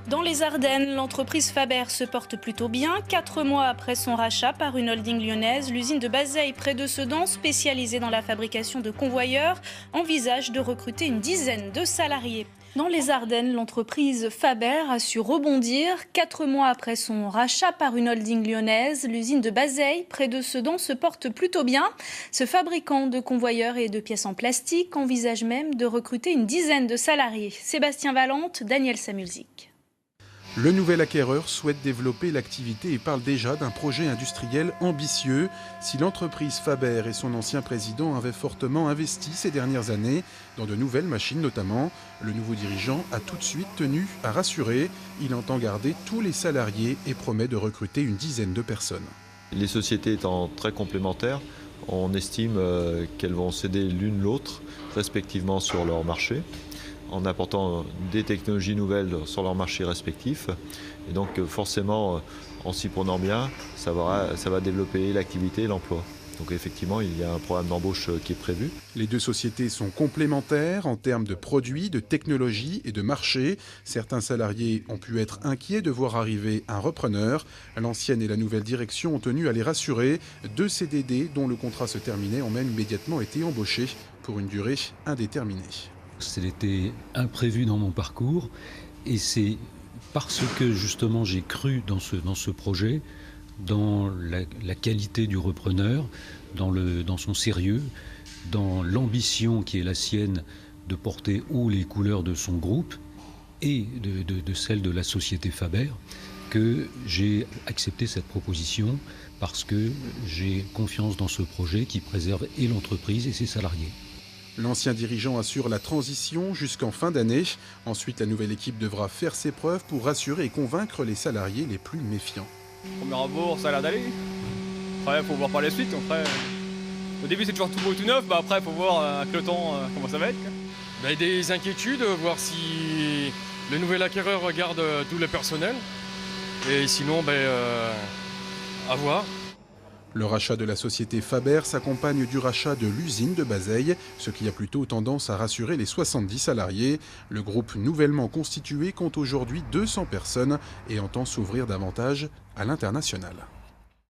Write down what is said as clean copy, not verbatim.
Dans les Ardennes, l'entreprise Faber se porte plutôt bien. 4 mois après son rachat par une holding lyonnaise, l'usine de Bazeilles, près de Sedan, spécialisée dans la fabrication de convoyeurs, envisage de recruter une dizaine de salariés. Dans les Ardennes, l'entreprise Faber a su rebondir. 4 mois après son rachat par une holding lyonnaise, l'usine de Bazeilles, près de Sedan, se porte plutôt bien. Ce fabricant de convoyeurs et de pièces en plastique envisage même de recruter une dizaine de salariés. Sébastien Valente, Daniel Samulzik. Le nouvel acquéreur souhaite développer l'activité et parle déjà d'un projet industriel ambitieux. Si l'entreprise Faber et son ancien président avaient fortement investi ces dernières années, dans de nouvelles machines notamment, le nouveau dirigeant a tout de suite tenu à rassurer. Il entend garder tous les salariés et promet de recruter une dizaine de personnes. Les sociétés étant très complémentaires, on estime qu'elles vont s'aider l'une l'autre, respectivement sur leur marché, en apportant des technologies nouvelles sur leurs marchés respectifs. Et donc forcément, en s'y prenant bien, ça va développer l'activité et l'emploi. Donc effectivement, il y a un programme d'embauche qui est prévu. Les deux sociétés sont complémentaires en termes de produits, de technologie et de marché. Certains salariés ont pu être inquiets de voir arriver un repreneur. L'ancienne et la nouvelle direction ont tenu à les rassurer. 2 CDD dont le contrat se terminait ont même immédiatement été embauchés pour une durée indéterminée. C'était imprévu dans mon parcours et c'est parce que justement j'ai cru dans ce projet, dans la qualité du repreneur, dans son sérieux, dans l'ambition qui est la sienne de porter haut les couleurs de son groupe et de celle de la société Faber, que j'ai accepté cette proposition parce que j'ai confiance dans ce projet qui préserve et l'entreprise et ses salariés. L'ancien dirigeant assure la transition jusqu'en fin d'année. Ensuite, la nouvelle équipe devra faire ses preuves pour rassurer et convaincre les salariés les plus méfiants. Premier abord, ça a l'air d'aller. Après, il faut voir par la suite. Après, au début, c'est toujours tout beau et tout neuf. Après, il faut voir avec le temps comment ça va être. Des inquiétudes, voir si le nouvel acquéreur regarde tout le personnel. Et sinon, à voir. Le rachat de la société Faber s'accompagne du rachat de l'usine de Bazeilles, ce qui a plutôt tendance à rassurer les 70 salariés. Le groupe nouvellement constitué compte aujourd'hui 200 personnes et entend s'ouvrir davantage à l'international.